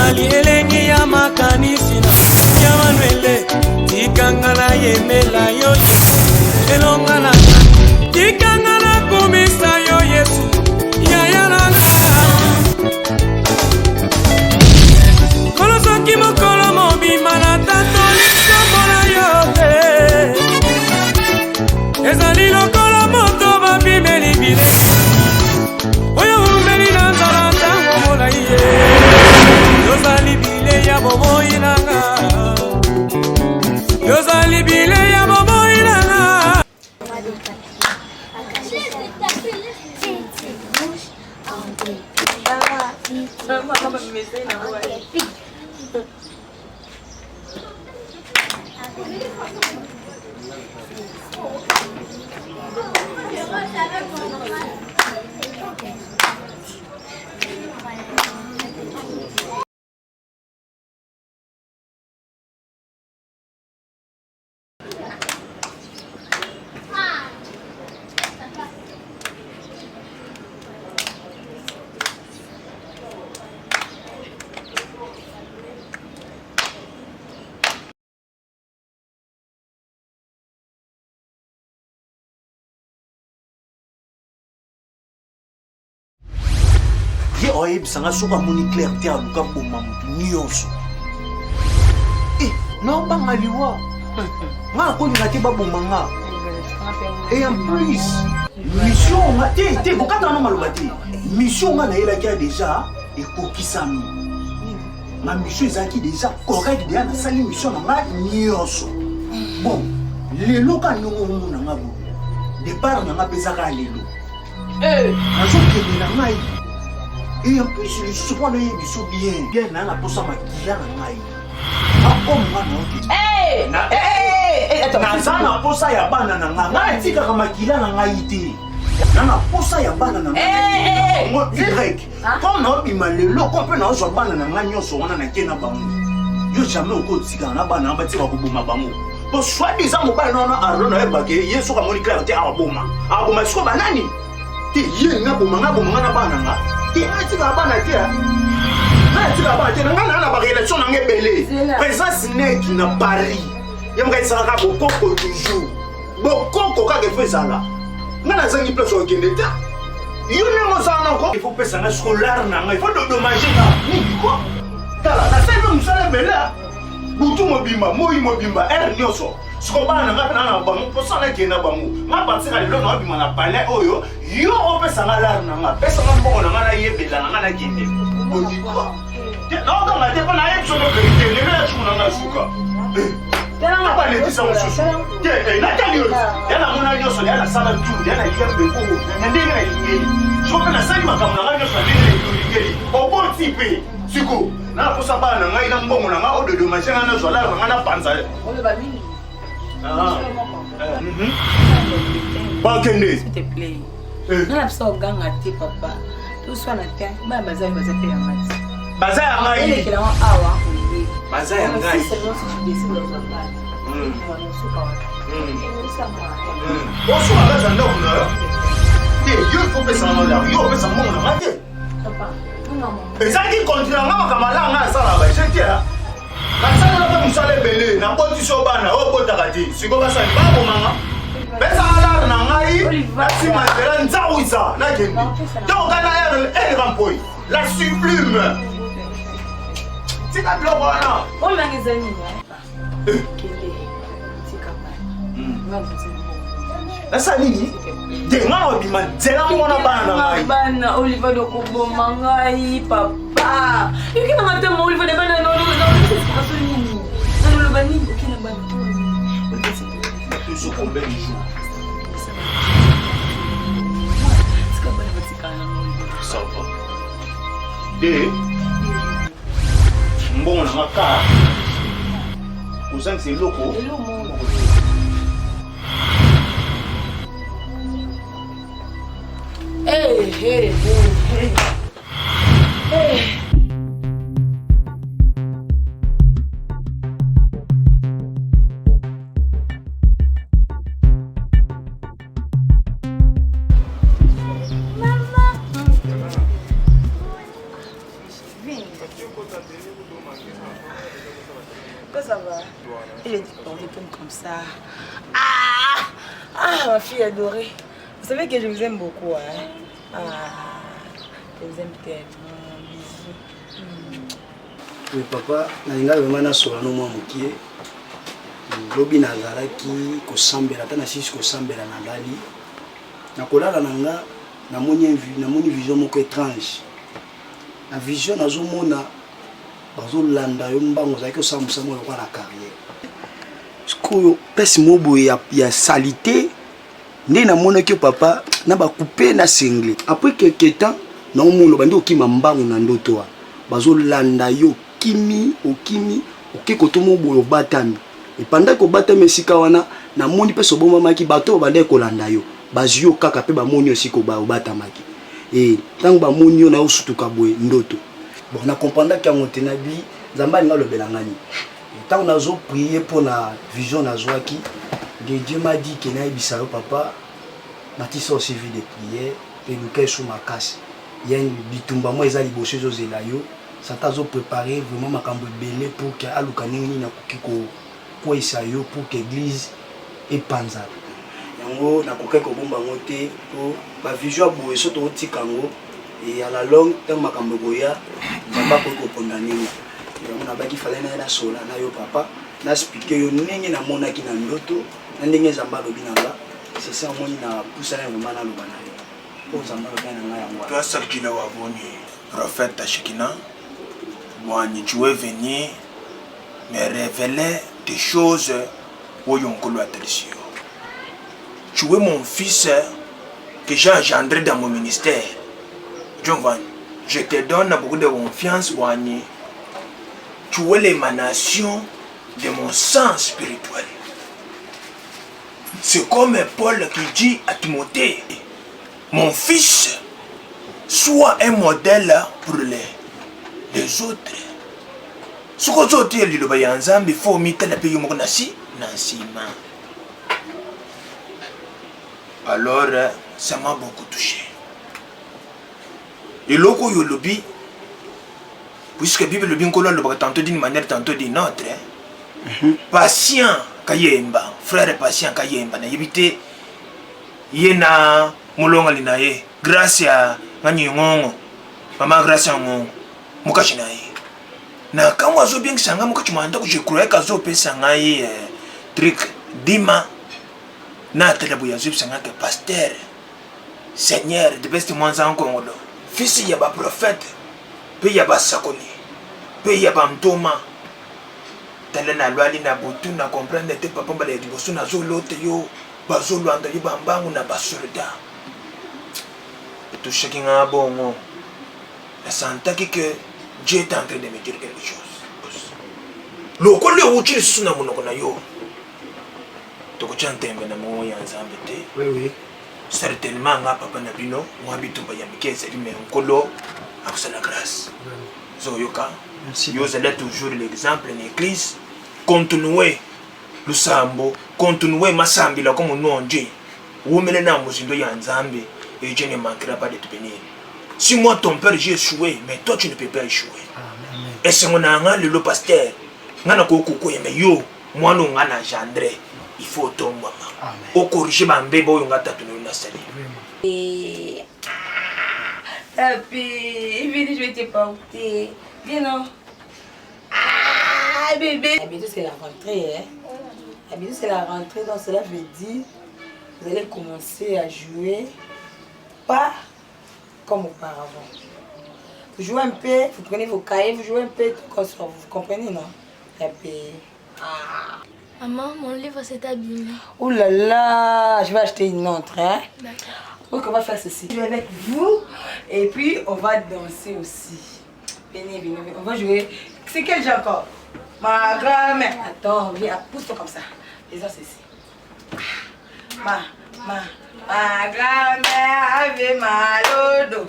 Yozali elengi ya makanisi na ya manuele tikanga na yemela yo elonga na tikanga na kumisa yo Yesu ya yananga kolosoki mokolo mobima na tatoli somona yo ezali lokola moto babimeli bile oyo umeli na nzala ntango molai ye yozali bile ya bomoi nanga yozali bile ya bomoi nanga oyebisanga soki amoni clarté aluka boma motu nyonso naobanga liwa nga akolinga te baboma nga et en plus mission nga te kokata wana maloba te mission nga nayelaki ya deja ekokisami ma mission ezalaki deja correct deya nasali mission na nga nyonso bon lelo ka ndongo omona nga bo départ na nga mpe ezaka ya lelo nazokende na ngai. Et en plus, je suis pas bien dans la poche à maquiller à ngai. Ah, comme moi, non. Attends, na posa ya bana na nga. Na tika ka maquiller na ngai te. Na posa ya bana na nga. Moi, direct. Comme na bima lelo, comme pe na zo bana na nga nyonso wana na kena bango. Yo jamais oko tika na bana ba tika ko boma bango. Bo soit des amours ba na arlo na ba ke yeso ka moni clarté a boma. A boma siko banani. Te ye nga boma na bana nga. Tika bana tia. Na tika bana tia nga na ba relation na ngebele. Présence neki na Paris. Yamga isaka bokoko toujours. Bokoko ka ke fezala. Nga na zangi place au Kenya. Yo ne mo sana ko. Il faut pesa na scolaire na nga. Il faut dommager na. Ni quoi? Tala, na sema msala bela. Butu mobimba, moi mobimba, nyoso. Sikobana nga na bango posana kena bango. Ma partir lelo na bima na palais oyo. Yo opesa nga lar na nga. Pesa nga mbongo na nga na yebela na nga na kende. Odi quoi? Na nga te pa na yebso no vérité, le la chuna na suka. Tena pas les disa mususu. Na tani yo. Yana mona nyoso yana sala tu, yana yembe ko. Na ndenge na lingeli. Soka na sali makamuna nga nyoso ndenge na lingeli. Obo tipe. Siko. Na posa bana nga ina mbongo na nga ododo machanga na zola nga na panza. Ole ba nini? Pas Kende. S'il te plaît. Non, la personne gagne tes papa. Tout soit la terre. Bah, bazar, bazar, payer un match. Bazar, nga il est là en awa. Bazar, nga si seulement si tu décides dans un bar. Bonsoir, là, j'en ai un. Yo, il faut passer en l'air. Yo, il faut passer en l'air. Papa, non, et ça qui continue à m'aller, ça là, je dis là. Ça là, vous allez belé, n'a pas du sobana, au pot d'arrêter. Si vous passez pas au moment. Mais ça là, n'a pas eu. Si ma grande zaouisa, n'a pas eu. Donc, on a un rempouille. La sublime. C'est la bloc, voilà. On l'a les amis, hein. Asa nini? Denga obima nzela mona bana ngai. Bana Oliver de koboma ngai papa. Yokina matema Oliver de bana no c'est nini? Na lo bani okina bana. Tu so combien de jours? Ska bana batikana no Oliver. Ça va. De mbongo na maka. Ozang c'est loko. Hello mon. Hey, hey, hey, hey. Hey. Mama. Vem. ça. Ma fille adorée. Vous savez que je vous aime beaucoup, hein? Je vous aime tellement. Bisous. Oui, papa, nalinga vraiment nasolano mwa mokie. Lobi nazalaki kosambela ta nasisi kosambela na lali. Nakolala nanga namoni vision moko étrange. Na vision nazomona bazolanda yo mbango zaki osambusa mo lokwa na carrière. Sikoyo pesi mobo ya salité nde namonaki papa na bakupe na sengle. Après quelque temps na omolo bandi okima mbango na ndoto wa bazolanda yo okimi okikotomo boyo batami. Et pendant que batami sika wana namoni pe soboma maki bato bande kolanda yo bazio kaka pe bamoni aussi ko ba batamaki. Et tant ba monio na osutuka boye ndoto. Bon na comprendre que ngotena bi nzamba nga lobela ngani. Tant on a prié pour la vision nazwaki, Dieu m'a dit que na ibisa yo papa Matissa aussi vie de prière et nous qu'est sous ma casse. Il y a une bitumba moi ezali bosse zo zela yo, ça t'a zo préparé vraiment makambo belé pour que alukanini na kiko ko isayo pour que église et panza. Yango na kokeko bomba ngote to ba vision boye so to tikango et à la longue tant makambo goya nzamba ko condamner. On a baki fallait na sola na yo papa na expliquer yo ndenge na monaki na ndoto na ndenge zamba lobi nanga c'est ça moni na poussa na vraiment na lobana yo pour zamba lobi na yango toi ça qui le wa boni prophète Ashikina moi tu es venu me révéler des choses où yon kolo attention tu es mon fils que j'ai engendré dans mon ministère John Van je te donne beaucoup de confiance Wani. Tu es l'émanation de mon sang spirituel. C'est comme Paul qui dit à Timothée, mon fils, sois un modèle pour les autres. Ce que tu as dit, il faut mettre le pays au Nasi. Alors, ça m'a beaucoup touché. Et l'autre, il puisque la Bible le tantôt d'une manière, tantôt d'une autre. Patient Kayemba, frère patient Kayemba, na yebite yena mulonga linaye, grâce à ngani ngongo, mama grâce à ngongo, mukashi naye. Na kama wazo bien kisanga mukachi manda ko je croyais kazo pesa ngai truc dima na telebu ya zip sanga que pasteur Seigneur de best mwanza en Congo. Fils ya ba prophète. Pe ya basakoni pe ya bantoma tele na lwali na butu na comprendre te papa ba le liboso na zolote yo bazolo anda yi bambangu na basolda tout chacun a bongo la sentaki que Dieu est en train de me dire quelque chose lo ko le uchi suna munoko na yo to ko chantembe na mo ya nzambe te oui certainement nga papa na bino mo bitumba ya mikese li me nkolo avec la grâce. Zoyoka, vous allez toujours l'exemple en église. Continuez le sambo, continuez ma sambila comme nous on dit. Vous menez dans vos indos yanzambe et Dieu ne manquera pas de te bénir. Si moi ton père j'ai échoué, mais toi tu ne peux pas échouer. Et si on a le pasteur, on a mais yo, moi non on a engendré. Il faut tomber maman. Au corriger ma bébé on a tatoué na sali. Papi, viens, je vais te porter. Viens, non? Bébé. Bientôt, c'est la rentrée, hein? Bientôt, c'est la rentrée, donc cela veut dire vous allez commencer à jouer, pas comme auparavant. Vous jouez un peu, vous prenez vos cahiers, vous jouez un peu, comme ça, vous comprenez, non? Maman, mon livre s'est abîmé. Ouh là là, je vais acheter une autre, hein? D'accord. Donc on va faire ceci. Je vais avec vous et puis on va danser aussi. Venez, venez, venez. On va jouer. C'est quel jeu encore? Ma grand-mère. Attends, viens, pousse-toi comme ça. Disons ceci. Ma grand-mère avait mal au dos.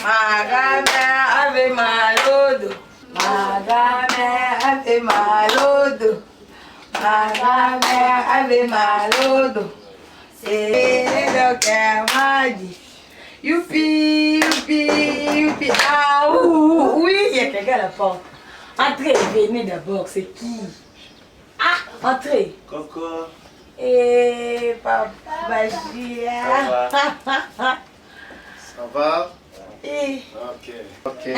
Ma grand-mère avait mal au dos. Ma grand-mère avait mal au dos. Ma grand-mère avait mal au dos. Et le docteur m'a dit, youpi, youpi, youpi. Ah oui, il y a quelqu'un à la porte. Entrez, venez d'abord, c'est qui? Ah, Entrez. Coco. Et papa Gia. Ça va? Et... Ok.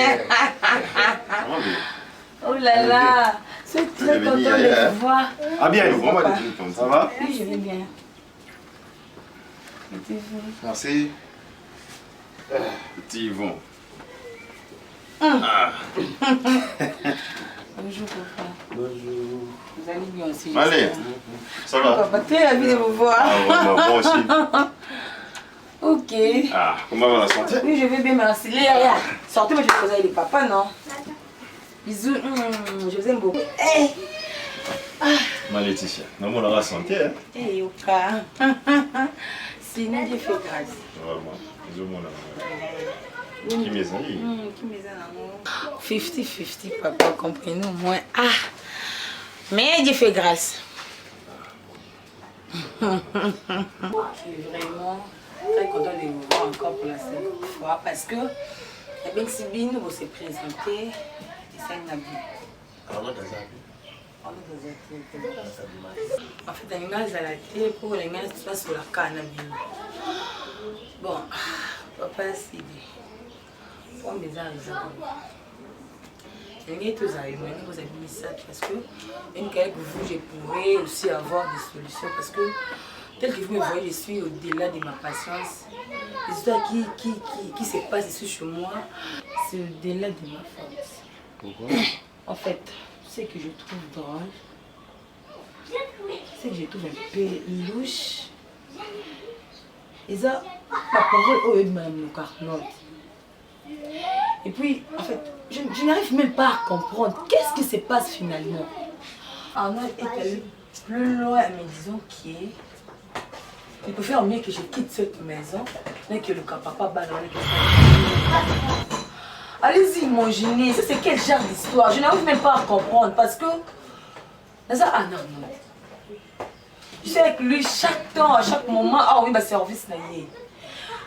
Oh là là, je suis très content de vous voir. Ah bien, vraiment, ça va? Oui, je vais bien. Merci. Petit Yvon. Ah. Bonjour papa. Bonjour. Vous allez bien aussi. Allez, ça va? Papa, très ravi de vous voir. Ah, moi aussi. Ok. Ah, comment va la santé? Oui, je vais bien, merci. Léa, sortez, moi je vais poser avec les papas, non? Bisous, je vous aime beaucoup. Hey. Ma Laetitia, non, on aura santé, hein? Hey, Yoka. C'est une Dieu fait grâce. Vraiment, bisous, mon amour. Qui m'est allé? 50-50, papa, comprenez au moins. Ah, mais Dieu fait grâce. Vraiment très content de vous voir encore pour la seconde fois parce que la belle Sibine vous s'est présentée et ça n'a bien. En fait, les gars, à la télé pour les gars, tu vas sur la canne. Bon, papa, c'est bien. Pour mes armes, les gars, tous arrivent, vous avez mis ça parce que, même qu'avec vous, je pourrais aussi avoir des solutions parce que, tel que vous me voyez, je suis au-delà de ma patience. Les histoires qui se passent ici chez moi, c'est au-delà de ma force. Pourquoi? En fait, ce que je trouve drôle, ce que je trouve un peu louche, et ça, ma parole au lieu de Mme Carnotte. Et puis, en fait, je n'arrive même pas à comprendre qu'est-ce qui se passe finalement. Arnold est allé plus loin, mais disons qu'il est. Il peut faire mieux que je quitte cette maison, mais que le papa balance. Allez-y, imaginez, ça c'est quel genre d'histoire? Je n'arrive même pas à comprendre parce que. Ah non, non. Je suis avec lui chaque temps, à chaque moment. Ah oui, ma service n'a rien.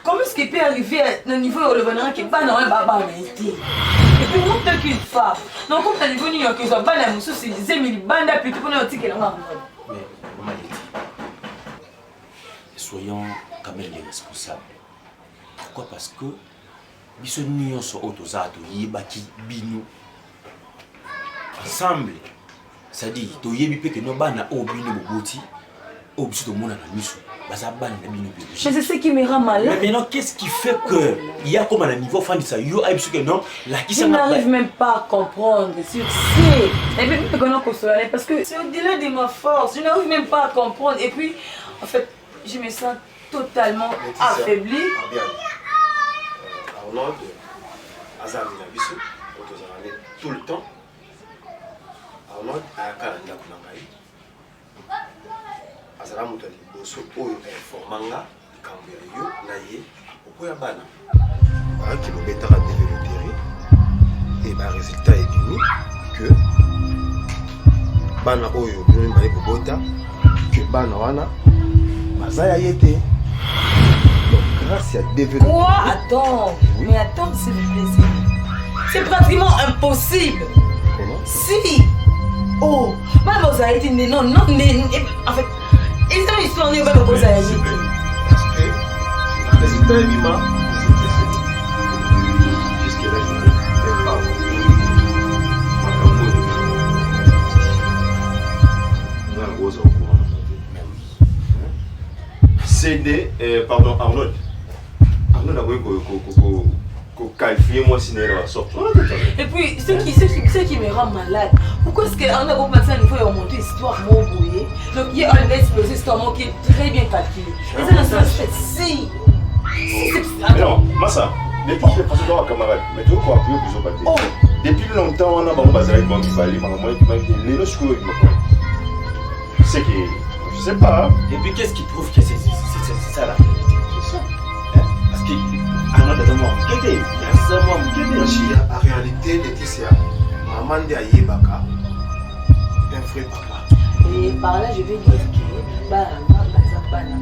Comment est-ce qu'il peut arriver à un niveau où le bonheur qui est pas dans un baba n'a été? Et puis, moi, peut-être qu'une femme. Non, comme tu as niveau New York, ils ont pas la mousse, c'est des émiles, banda, plutôt qu'on a un ticket là-bas. Mais, maman, soyons quand même les responsables. Pourquoi? Parce que biso nyonso otozato yebaki bino ensemble. C'est-à-dire, toyebi pe que no bana o bino boboti, o biso to mona na miso. Baza bana na bino biologique. Mais c'est ce qui me rend malade. Mais maintenant, qu'est-ce qui fait que il y a comme à un niveau fan de ça, yo a que non, la qui je n'arrive même pas à comprendre sur c'est. Et puis, parce que c'est au-delà de ma force. Je n'arrive même pas à comprendre. Et puis, en fait, je me sens totalement affaibli. Arnold, Azam Nabiso, tout le temps. Arnold a un calendrier qu'on a eu. Azam Moutali, Bosso, Oyo, Formanga, Cambiayo, Naye, Okoyabana. Voilà qui nous mettra à développer. Et le résultat est venu que Bana Oyo, Bana Bobota, que Bana Wana, Mazaya Yete. Grâce à développer. Quoi? Attends, oui. Mais attends, s'il vous plaît. C'est pratiquement impossible. Comment? Si. Oh, maman, vous avez dit non, non, en fait, ils ont une histoire de maman, vous avez dit. Parce que le résultat est vivant. Jusqu'à là, je ne peux pas. On a un gros au courant. CD, pardon, Arnold. Arnold a voulu qualifier moi si elle va sortir. Et puis, ce qui me rend malade, pourquoi est-ce qu'Arnold a passé à niveau et a monté l'histoire mon brouillé? Donc, il y a un explosé, c'est un mot qui est très bien calculé. Et ça, la seule fait si. Non, Massa, depuis que je suis passé dans ma camarade, mais tu vois quoi, plus au bateau. Depuis longtemps, on a un bazar avec moi qui va aller, les noces que je sais que. Je sais pas. Et puis qu'est-ce qui prouve que c'est ça la vérité? C'est ça. Parce que Arnold est mort. En réalité, Laetitia, maman de Ayebaka, un vrai papa. Et par là, je vais dire que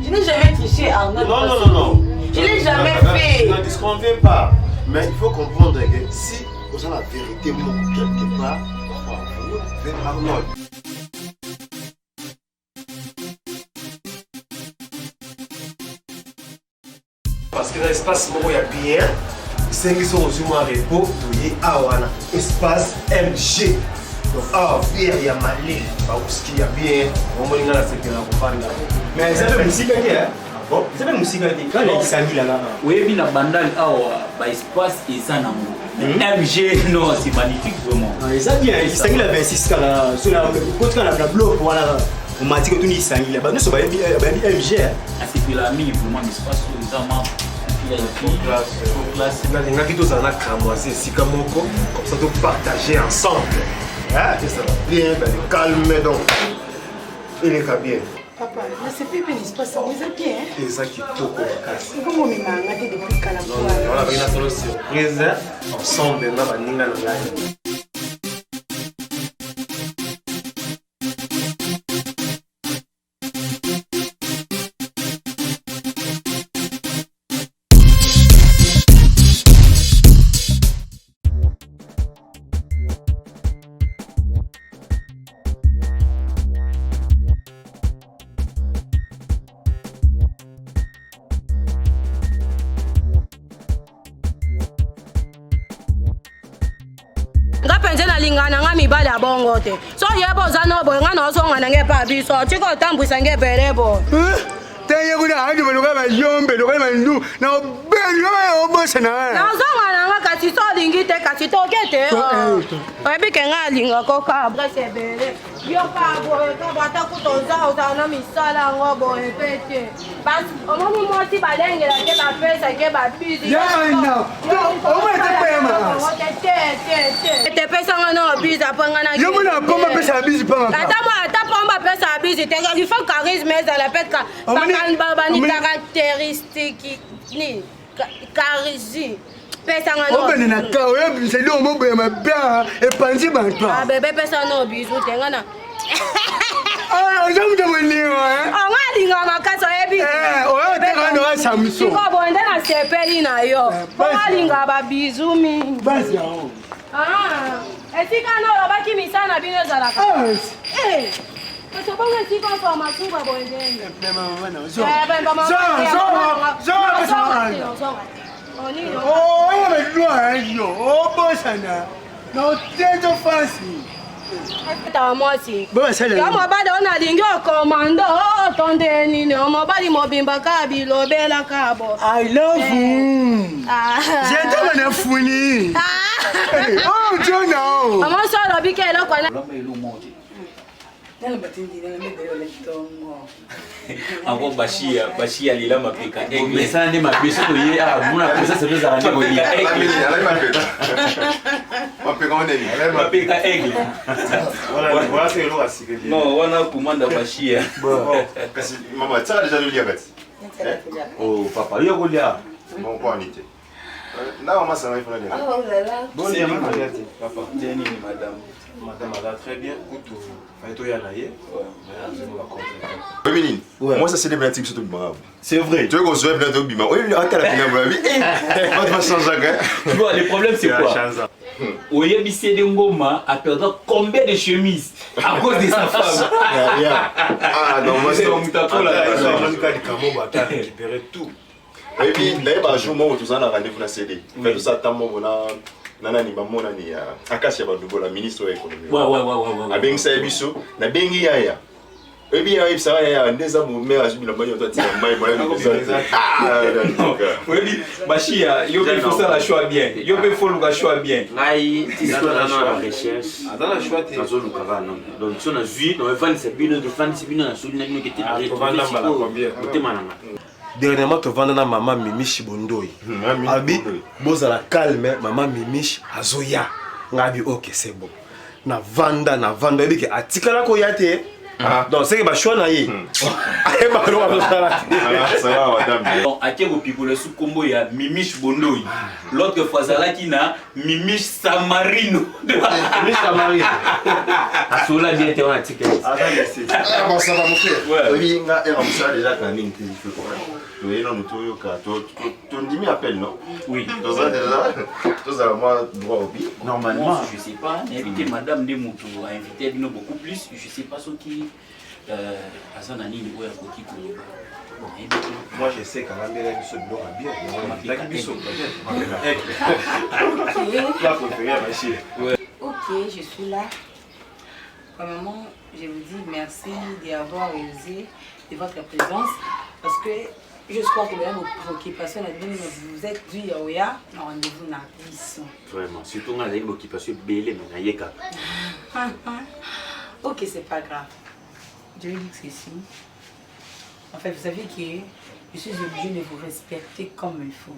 je n'ai jamais triché Arnold. Non. Je n'ai jamais fait. Je ne disconviens pas. Mais il faut comprendre que si vous avez la vérité, quelque part, vers Arnold. parce que dans l'espace il y a bien 5 qui sont aux humains repos et awana espace MG. Donc il y a Mali, il y a bien, on va dire mais ça fait musique hein. Bon, c'est pas musique quand il s'agit là. Oui, bien la bandale espace et ça MG non, c'est magnifique vraiment. Ça bien, il s'agit la 26 là, sur la côté quand la bloc voilà. On m'a dit que tout il s'agit là, bah nous sommes MG hein. Ah c'est la mine vraiment espace sur les amants. Classe. Il y a qui tous en a cramoisé, si comme ça de partager ensemble. Ah, ça va bien, calme donc. Il est bien. Papa, mais c'est plus l'espace, ça vous est bien. C'est ça qui toque au casse. Comment on m'a dit depuis qu'à la fois. On a pris une surprise ensemble, on va venir dans le Nga mibali abongo te. So yebo zano boy nga no so ngana ngepa biso. Chiko tambwisa ngebelebo. Teye kuna hadi baloka ba yombe loka ba ndu na obeli ba obosa na. Na so ngana nga kati so lingite kati to kete. Obi ke nga linga ko ka bresebele. Yo ka boy ka bata kutonza utana misala ngo boy pete. Bas omo mo ti balenge la ke ba pesa ke ba bizi. Ya na. O ma te pema. Te pesa nga no bizi apanga na. Yo mona pomba pesa bizi pa. Ata mo ata pomba pesa bizi te il faut charisme za la petka. Baba ni caractéristique ni charisme. Pesa nga no. Obene na ka oya bizi lo mo boya mabia e panzi bantu. Ah bebe pesa no bizi tenga na. Ah, j'aime te venir hein. Ah nga linga makaso ebi. Oya te kana wa Samsung. Ko bonde na sepeli na yo. Ko linga ba bizu mi. Basi yao. Ah, etika no baki misana bino za la ka. Parce que si on fait ma soupe bonde. Oh, mais loin yo. Oh, bosana. No tejo fancy. Ta moi si. Bon, c'est là. Ya mo ba do na lingi o commando o tonde ni no mo ba di mo bimba ka bi lo bela ka bo. I love you. Je te mena funi. Oh, Jono. Amo so lo bi ke lo kwa na. Encore Bashia lila mapika mais ça n'est ma biso to ye muna pesa c'est deux arrêter ko lila mapika aigle Voilà c'est le racine. non wana commande Bashia Kasi maman ça déjà le lien oh papa yo ko lia bon quoi nité là maman ça va faire le lien. Oh là là. Bon, il y a papa. Jenny madame Madame a très bien. Kutu. Moi ça c'est des blagues sur tout le monde. C'est vrai. Tu veux qu'on se voit bientôt bima. Oui, il y a qu'à la finale de la vie. On va changer. Tu vois le problème c'est quoi? Oye Bissé de Ngoma a perdu combien de chemises à cause de sa femme? Ah non, moi c'est un mutacola. Il a récupéré tout. Et puis d'ailleurs jour moi tout ça on a rendez-vous na CD. Fait tout ça tant moi nana ni maman ni akasi ba double la ministre de l'économie. Ouais. Abeng sa biso na bengi yaya. Et puis il ça ya ndeza mo mère azubi la banyo toi mai moi oui Bashia yo peut faire la choix bien. Yo peut faut le choix bien. Ngai tisiko na la recherche. Dans la choix te. Nazo lukaka non. Donc si on a vu on va faire ces bino de fan ces bino na sous na qui était dernièrement tu vends na maman Mimish Bondoi. Abi bozala calme maman Mimish azoya. Ngabi OK c'est bon. Na vanda ebi ke atikala ko yate. Donc c'est que ba choix na yi. Aye ba lo ba sala. Ça va madame. Donc aké ko pipole sous combo ya Mimish Bondoi. L'autre fois zala ki na Mimish Samarino. Mimish Samarino. Asola bien te on atikala. Bon ça va mon frère. Ouais. Oui, nga et comme ça déjà quand même tu fais quoi. Oui, non, nous tu dis appel non? Oui. Dans ça déjà, tout ça moi droit au pied. Normalement, je sais pas, inviter madame de Moutou a invité beaucoup plus, je sais pas ce qui à son année ou à qui Moi, je sais qu'à la mairie, il y a bien. Ok, je suis là. Premièrement, je vous dis merci d'avoir osé de votre présence parce que je crois que même vos occupations, vous êtes du Yaoya, rendez-vous dans la mission. Vraiment, surtout dans les occupations belles, mais naïka. Ok, c'est pas grave. Je vais dire que c'est ici. En fait, vous savez que je suis obligée de vous respecter comme il faut.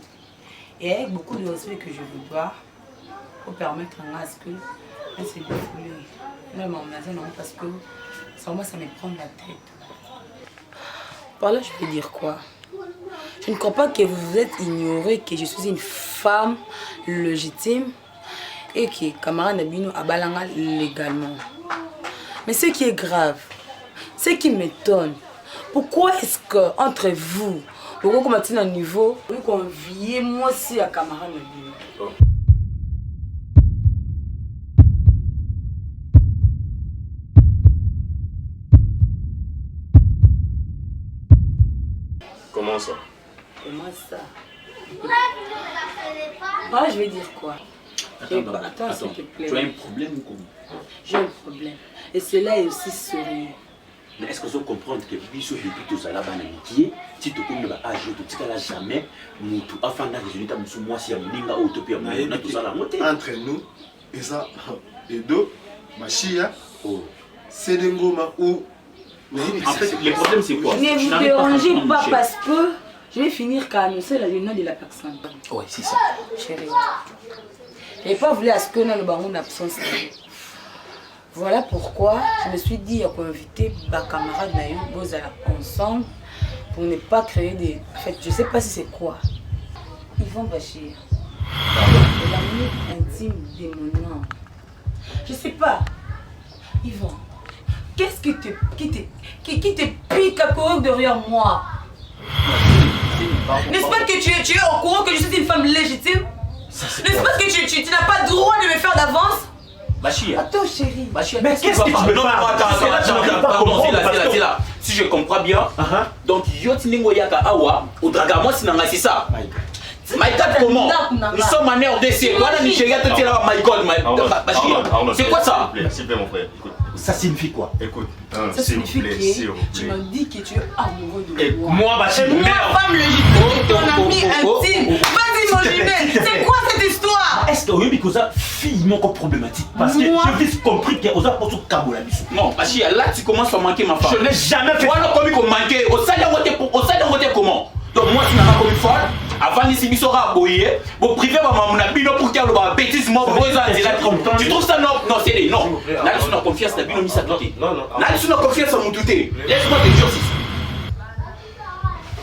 Et avec beaucoup de respect que je vous dois, pour permettre à ce que je se défouler. Même en maison, non, parce que ça me prend la tête. Par là, je veux dire quoi? Je ne crois pas que vous vous êtes ignoré que je suis une femme légitime et que camarade Nabino a balanga légalement. Mais ce qui est grave, ce qui m'étonne, pourquoi est-ce que entre vous, vous commencez à un niveau, vous conviez moi aussi à camarade Nabino? Comment ça? Comment ça? Moi, je vais dire quoi? Attends, s'il te plaît. tu as un problème ou comment? J'ai un problème. Et cela est aussi sérieux. Mais est-ce que vous comprenez que Biso et Bito Salaba n'amitié, si tu connais pas âge, tu ne jamais, nous afin de résultat, nous moi si Aminga ou Topia, tout ça la montée. Entre nous, et ça, et deux, Machia, Sedengoma ou. En fait, le problème c'est quoi? Ne vous dérangez pas parce que je vais finir par annoncer le nom de la personne. Oui, c'est ça. Chérie, je n'ai pas voulu à ce que nous avons une absence. Voilà pourquoi je me suis dit qu'on inviter ma camarade Naïm Bozala ensemble pour ne pas créer des. En fait, je ne sais pas si c'est quoi. Yvon Bachir, l'ami intime de mon âme. Je ne sais pas. Yvon, qu'est-ce qui te pique à courir derrière moi? N'est-ce pas que tu es au courant que je suis une femme légitime? N'est-ce pas que tu n'as pas le droit de me faire d'avance? Bachir. Attends chérie. Bachir, mais qu'est-ce que tu veux non, attends, c'est là. Si je comprends bien, donc Yoti Ningoyaka Awa, au Dragamo, c'est ça. My God, comment? Nous sommes en RDC. Voilà, Nigeria, tout est là. My God, Bachir. C'est quoi ça? S'il te plaît, mon frère, écoute. Ça signifie quoi? Écoute, ça signifie que tu m'as dit que tu es amoureux de moi. Moi, Bachir, moi, femme légitime, ton ami intime. Vas-y, mon Jiménez, c'est quoi cette histoire? Est-ce que oui, parce que fille mon problématique parce que j'ai vite compris que aux apports sur Kabola biso. Non, Bachir, là tu commences à manquer ma femme. Je n'ai jamais fait. Voilà comment il manquer. Au salaire comment? Donc moi tu n'as pas comme folle. Avant ici il sera aboyé. Bon privé maman na bino pour qu'elle va bêtise moi tu trouves ça non c'est non. Là tu n'as confiance na bino mi ça douter. Non. Là tu n'as confiance en mon douter. Laisse-moi te dire.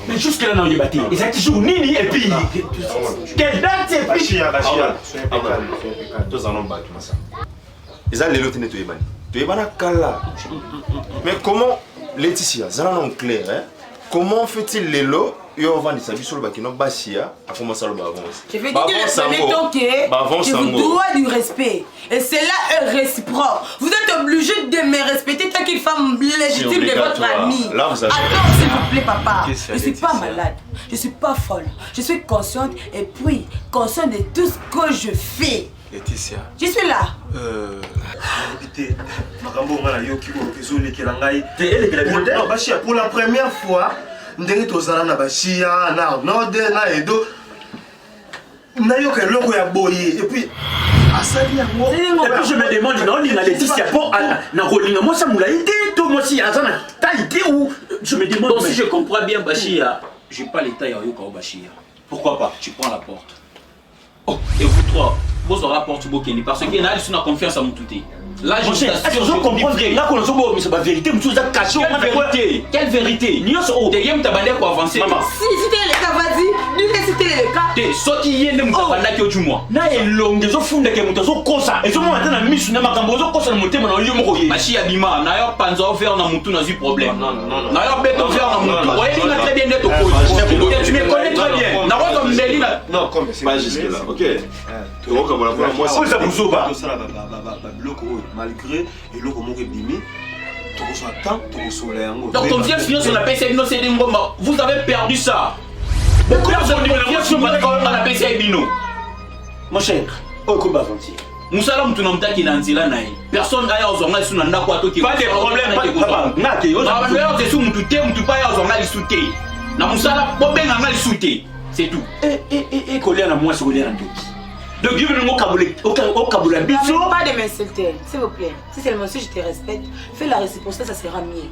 Mais jusque là non il battu. Ils ont toujours nini et puis quelle date c'est Bachir. Tous en ont battu ça. Ils ont les lots nettoyés bani. Tu es bana kala. Mais comment Laetitia, ça non clair hein? Comment fait-il les lots? Et on va dire ça, sur le bakino Bachia a commencé à le avancer. Je vais dire que je vous dois du respect. Et c'est là réciproque. Vous êtes obligé de me respecter tant qu'une femme légitime de votre ami. Attends, s'il vous plaît, papa. Je ne suis pas malade. Je ne suis pas folle. Je suis consciente et puis consciente de tout ce que je fais. Laetitia. Je suis là. Pour la première fois, ndenge tozala na Bachia na Nord na Edo nayoka eloko ya boye et puis asali yango et puis je me demande non ni na Laetitia pour na rolinga moi ça moulaïté to moi si azana taïté ou je me demande donc si je comprends bien Bachia, j'ai pas l'état ya yoka au Bachia. Pourquoi pas? Tu prends la porte. Oh, et vous trois, vous aurez la porte Bokeni parce que là ils ont confiance à mon touté. Là, je comprends là qu'on a c'est la vérité, mais ça caché. Quelle vérité? Nous t'es bandé pour avancer. Si c'était le cas, vas-y. Dis que c'était le cas. T'es sorti hier de Moutabanda qui est du mois. Na est long, des autres fondés qui sont comme ça. Et tout le monde a mis sur ma cambozo, comme ça, monter mon lieu mourier. Machi Abima, n'a pas panzo faire dans Moutou n'a eu problème. N'a pas béton faire dans Moutou. Ouais, il a très bien d'être au coach. Tu me connais très bien. N'a pas comme Meli là. Non, comme c'est pas jusque là, ok. Tu vois comme moi, c'est ça vous sauve. malgré et le comment que bimi Donc on vient finir sur la PCA Bino CD Ngoma. Vous avez perdu ça. Beaucoup de gens vient sur la PCA Bino. Mon cher, au combat gentil. Musala mtu na mtaki na nzila naye. Personne aya ozonga isu na ndako atoki. Pas de problème, papa. Ngaki, ba leo te su mtu te mtu pa ya ozonga lisute. Na musala bobenga nga lisute. C'est tout. Coller à moi, c'est coller à tout. Donc, je vais au Kaboula. Pas de m'insulter, s'il vous plaît. Si seulement si je te respecte, fais la réciprocité, ça sera mieux.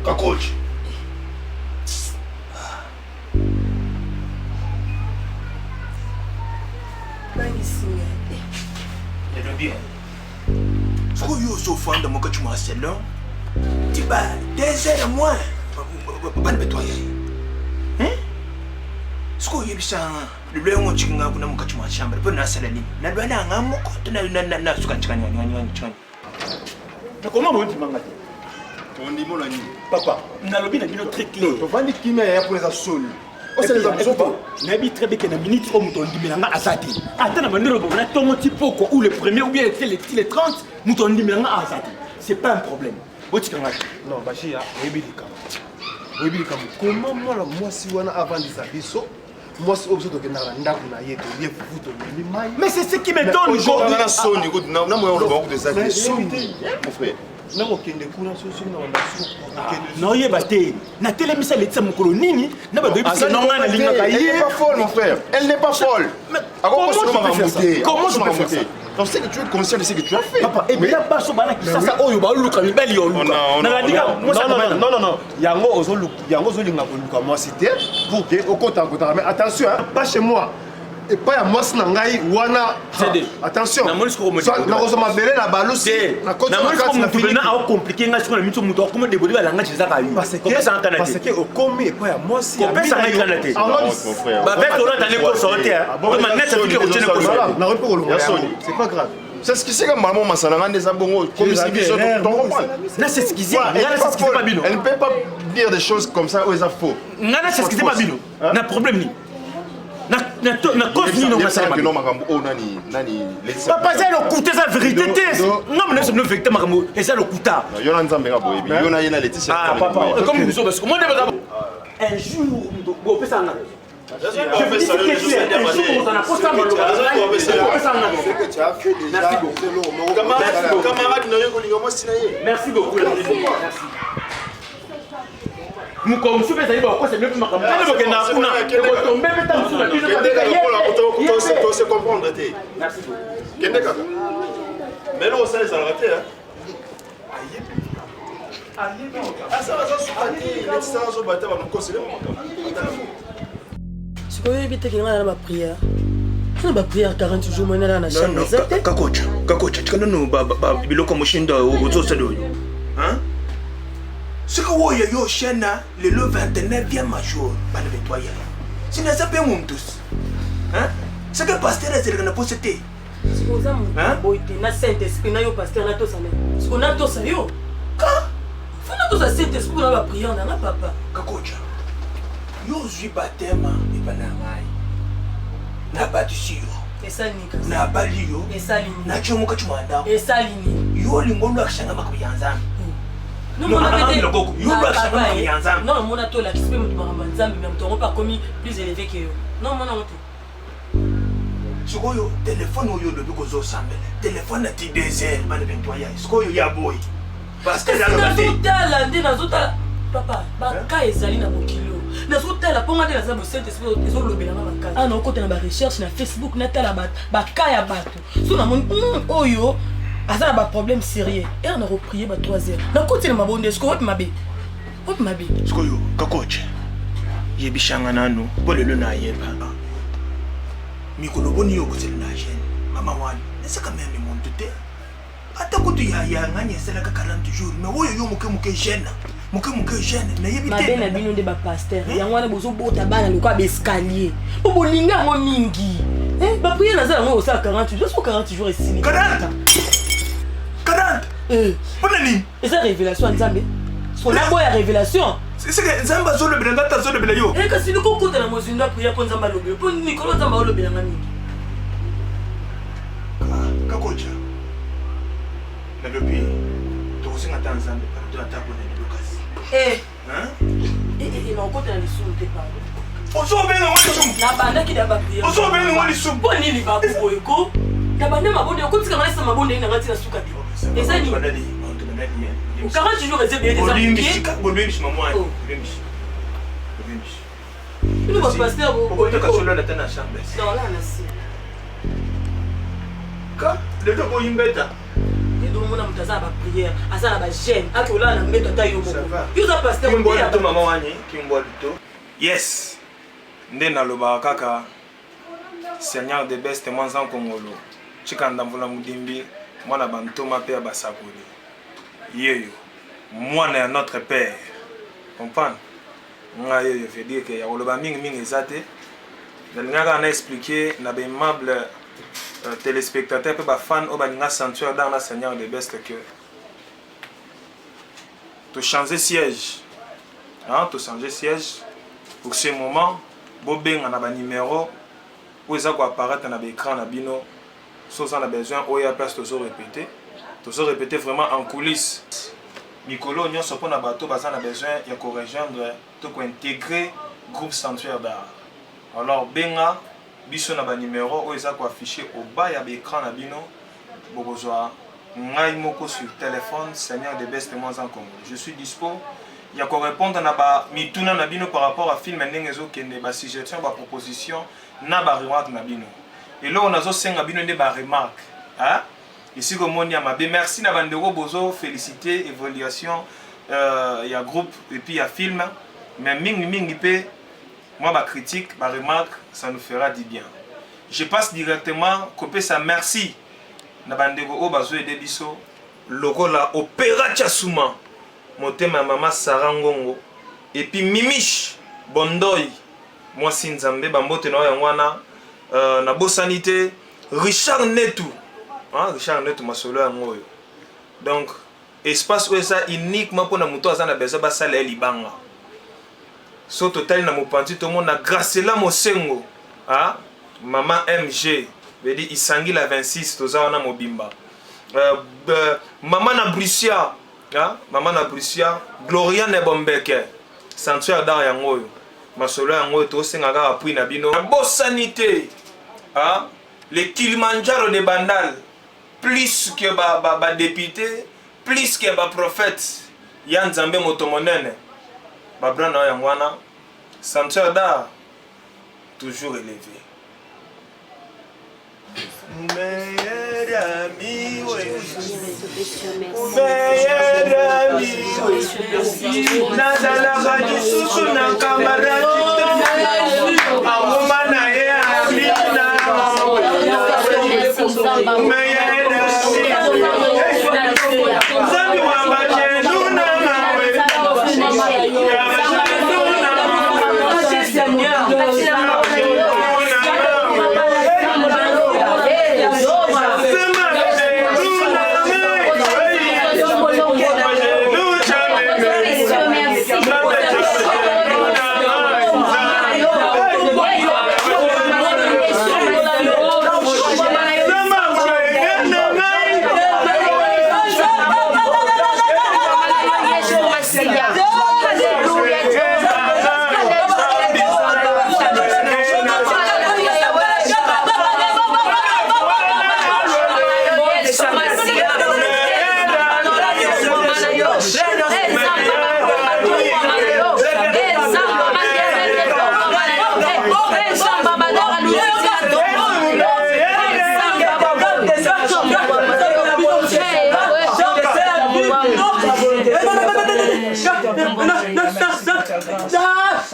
Kakocha. Bien. Ce que vous offrez dans mon coach, moi, c'est long. Tu vas 2 heures moins. Pas de nettoyer. Hein? Ce que vous avez dit, le bleu, on tient un peu dans mon coach, moi, chambre. Pour nous, c'est la ligne. N'a pas un amour, tu n'as pas ce que tu as. Comment vous dites, maman? Papa, on a le bien très clair. On va dire qu'il y a pour les assols. On sait les absents. Nabi très bien que la minute où on dit mais à Azati. Attends, on a ton petit peu ou le premier ou bien les 30, nous on dit mais à Azati. C'est pas un problème. Non, Bachia, comment moi si on a avant des abisso, moi si on a mais c'est ce qui me donne aujourd'hui. Non, il y a batté. Na télé misa le tsam ko nini na ba doyi parce que non na linga ka elle n'est pas folle mon frère. Elle n'est pas folle. Comment je peux faire ça? Comment je peux faire ça? Donc c'est que tu es conscient de ce que tu as fait. Papa, et bien pas so bana ça ça oyo ba luka mi beli yo luka. Na la diga non. Yango ozo linga ko luka moi c'était pour que au compte mais attention pas chez moi. Et pas à moi nangai wana attention na monisco mo na ko ma bele na balusi na ko na fini na au compliqué nga siko na mitu muto ko de bodi balanga tshisa ka yo parce que au commis et pas à moi si on peut ça ngai kana te ba bête on a ko sortir ba manette fiki ko tshene ko na repos le c'est pas grave. C'est ce qui c'est que maman Massalanga des abongo comme si biso ton comprendre. Là c'est ce qui dit, elle ne peut pas dire des choses comme ça aux faux. Ngana c'est ce qui c'est pas bino. Na problème ni. Na continue non ça que non makambo o nani papa c'est le coûter sa vérité non mais c'est le vérité makambo et ça le coûta yona nzambe ka boyebi yona yena Laetitia papa comme vous parce que moi un jour go pesa nga je veux dire que un jour on a posté dans le que tu as fait déjà camarade na yoko linga moi sinaye merci beaucoup merci Muko msupe za hiyo kwa sababu makambo. Ndio kena kuna ko tombe beta msupe kizo badeka yeye. Tu sais comprendre té. Merci beaucoup. Kende kaka. Mais non ça les a raté hein. Ah ça va ça supporter les distances au bateau va nous conseiller makambo. Ce qu'on évite que ngana ba prière. On ba prière 40 jours moi na chambre zate. Kakocha tikana no ba biloko mushinda ozo do. Hein? Ce que vous avez eu chaîne le 29e jour, pas le 23e. Ce n'est pas un tous. Hein? Ce que le pasteur a dit que nous avons posté. Si vous avez un Saint-Esprit, na yo pasteur na tosa na. Si on a tosa yo. Ka? Faut na tosa Saint-Esprit na ba prière na papa. Kakocha. Yo zui batema ipana ngai. Na batisi yo. Esalini. Na bali yo. Esalini. Na chomo ka chumanda. Esalini. Yo lingolo akishanga makuyanza. Non, on a tout là qui se peut me demander, mais on pas commis plus élevé que eux. Non, mon oncle. Sikoyo téléphone oyo lobi kozo sambe. Téléphone ati désert bana bentoya. Sikoyo ya boy. Parce que dans nazotala papa, baka ezali na mokilo. Nazotala ponga de la Saint-Esprit ezolobela na baka. Ah non, côté na ba recherche na Facebook na tala baka ya bato. So na mon oyo azala ba problème sérieux. Et on a reprié ba 3 heures. Na côté na mabonde est-ce que hop mabe. Hop mabe. Sikoyo kakoche. Yebishanga nanu, bolelo na yeba. Mikolo boni yo kosela na jeune. Mama wani, c'est quand même mon tuté. Ata kutu ya nganya sela ka 40 jours, mais oyo yo muke jeune. Muke jeune, na yebite. Mabe na bino de ba pasteur. Yango wana bozo bota bana lokwa ba escalier. Bobo linga ngo mingi. Ba prier na zala ngo osa 40 jours, 40 jours ici. 40. 40. Pona ni? Et ça révélation nzambe. On a boya révélation. C'est que nzamba zo le belanga ta zo le belayo. Kasi loko kota na mozinda prier pour nzamba lobe. Pour Nicolas nzamba lobe na mingi. Kakocha. Na lobi. To singa ta nzambe par to ata ko na Lucas. Na kota na lisu te pa. Ozo benga ngoli sum. Na banda ki da ba prier. Ozo benga ngoli sum. Pour nini ba ko eko? Na banda mabonde ko tika ngala sa mabonde ina ngati na suka te. Eza ni. 40 jours et bien des amis. Bolbimbi maman. Nous va passer au côté que cela la tena chambre. Non là nasi. Ka le to ko yimbeta. Ni do mona mutaza ba prière, asala ba jeune, akola na mbeto ta yo moko. Yo za passer au côté to maman wani kimbo to. Yes. Ndena loba kaka. Seigneur de best mwanza Kongolo. Chikanda mvula mudimbi, mwana bantoma pe basakoli. Yeyo, mwana ya notre père. Comprendre? Nga yeyo veut dire que ya koloba mingi ezate. Nga na expliquer na ba aimable téléspectateur pe ba fan o ba nga sanctuaire dans la Seigneur de best que to changer siège. Hein, to changer siège pour ce moment, bobenga na ba numéro où ça quoi apparaître na ba écran na bino. Si on a besoin, on a place de répéter. Toujours répéter vraiment en coulisses. Nicolo, nous sommes à bateau, on a besoin de rejoindre, de intégrer le groupe sanctuaire d'art. Alors, benga, biso na ba numéro, on a affiché au bas de l'écran na bino. Bobozoa, ngai moko sur téléphone, Seigneur de best moins en Congo. Je suis dispo. Il y a quoi répondre na ba mituna na bino par rapport à film ndengezo kende ba suggestion, ba proposition, na ba remarque na bino. Et là, on a aussi un remarque. Hein? Ici, comme on y a merci à Bandero Bozo, féliciter, évaluation, il y a groupe et puis il y a film. Mais moi, ma critique, ma remarque, ça nous fera du bien. Je passe directement, couper ça, merci. Na Bandero Bozo et Debiso, logo la Opéra Tchassouma, monté ma maman Sarangongo, et puis Mimish Bondoy, moi Sinzambe, Bambote Noa Yangwana. Na Bosanité, Richard Netou. Hein, Richard Netou, ma solo à moi. Donc, espace où ça uniquement pour nous tous, on a besoin de ça les libanga. So total na mopanti tout le monde a grâce là mon sengo. Hein, maman MG, veut dire Isangi la 26, tout ça on a mobimba. Maman na Brucia, hein, maman na Brucia, Gloria Nebombeke, sanctuaire d'art yangoyo. Ma solo yangoyo to senga appui na bino. Na Bosanité. Ah, le Kilimanjaro de Bandal, plus que ba député, plus que ba prophète, Yann Zambé Motomonene, ba brana yangwana, sanctuaire d'art, toujours élevé. Meilleur ami, meilleur ami, Nazala Badi Susu na Kamarati, Awumana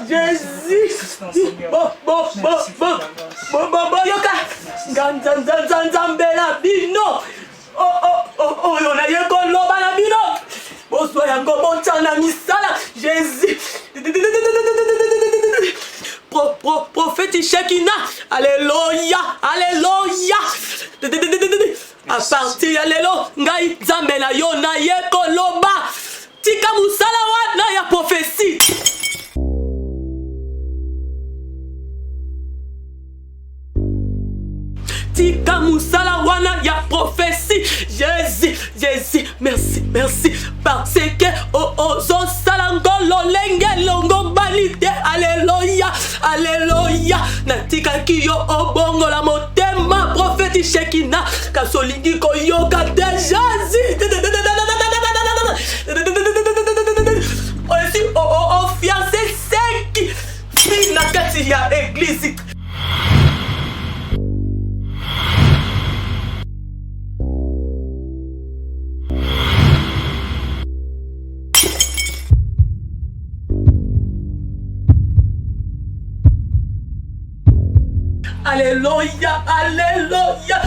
Jésus. Yoka. Ganzambela bino. Oh, on a eu qu'on loba la bino. Bonsoir, yango bonchana misala. Jésus. Prophète Shekina. Alléluia. Alléluia. À partir ya lelo ngai nzambe na yo na ye koloba tika musala wana ya prophétie. Tika musala wana ya prophétie. Jésus, merci parce que ozo salangolo lenge longo balite. Alléluia natika kiyo obongo la motema prophète Shekina kasolingi koyoka de Jésus. Aussi au fiancé seki fina kati ya église. Alléluia, alléluia.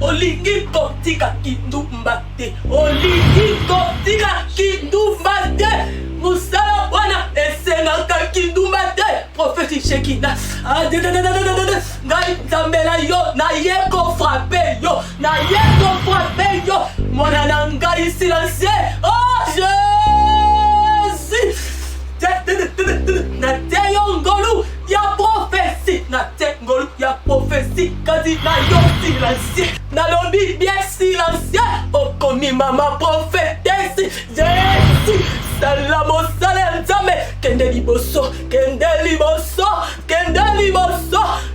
Olingi kotika kindumbate. Olingi kotika kindumbate. Musala wana esengaka kindumbate. Prophète Shekina. Ngai nzambela yo na ye ko frappe yo. Na ye ko frappe yo. Mwana na ngai silencieux. Oh Jésus. Na te yongolu ya prophétie. Na te ngolu ya prophétie. Kadi na yo silencieux. Na lobi bien silencieux. Okomi mama prophétesse. Jésus. Salamo salem zame. Kende liboso.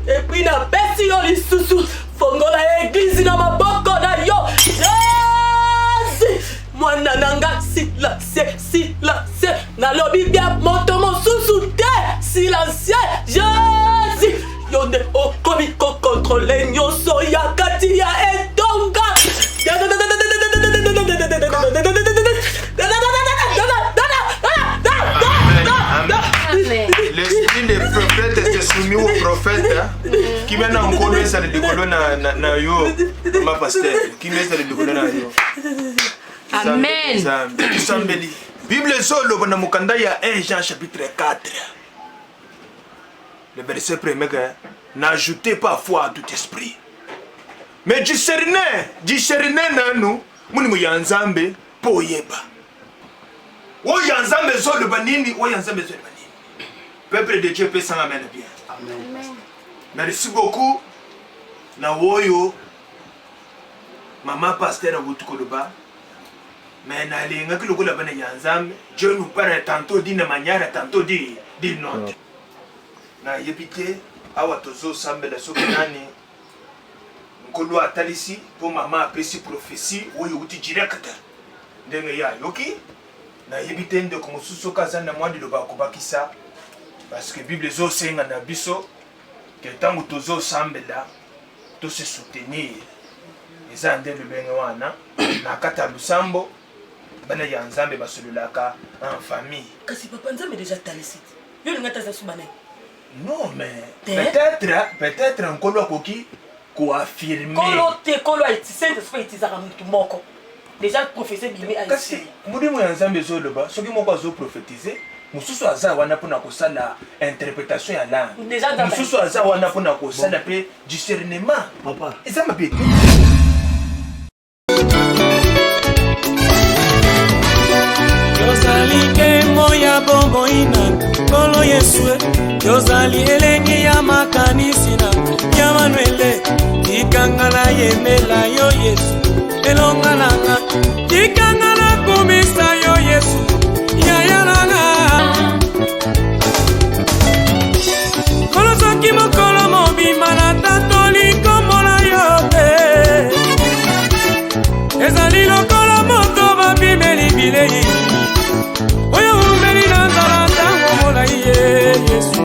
Et puis na pesi yo lisusu. Fongola église na maboko na yo. Jésus. Mwana nanga silencieux. Na lobi bien moto mosusu te silencieux. Jésus. Yonde okomi ko contrôler nyoso ya kati ya etonga. L'esprit des prophètes s'est soumis aux prophètes qui maintenant encore met ça de décoller na yo ma pasteur qui met ça de décoller na yo. Amen. Sambeli. Bible solo bana mukanda ya 1 Jean chapitre 4. Le verset premier que n'ajoutez pas foi à tout esprit. Mais discernez nanu muni muyanzambe poyeba. O yanzambe solo banini, o yanzambe solo banini. Peuple de Dieu peut s'en amener bien. Amen. Merci beaucoup. Na woyo mama pasteur Wutukoloba. Mais na linga ki lokola bana yanzambe, Dieu nous parle tantôt d'une manière, tantôt d'une autre. Na yebite awa tozo sambe la sokinani nkolo atalisi po mama apesi prophétie oyo uti direct ndenge ya yoki na yebite nde ko mususu kazana mwandi loba kobakisa parce que Bible zo senga na biso que tango tozo sambe la to se soutenir eza nde lubenge wana na kata lusambo bana ya nzambe basololaka en famille kasi papa nzambe déjà talisi yo ngata za subana. Non, mais peut-être un colo à coquille quoi affirmer. Colo a été Saint-Esprit est à tout moko. Déjà professeur bimé a ici. Muri mo yanzambe zo loba, soki moko zo prophétiser, mususu aza wana pona ko sala interprétation ya langue. Déjà mususu aza wana pona ko sala pe discernement. Papa. Eza mabe. Yozali ke moya bongo ina kolo Yesue. Yozali elengi ya makanisi na ya Manuele ikangala yemela yo Yesu elonga nanga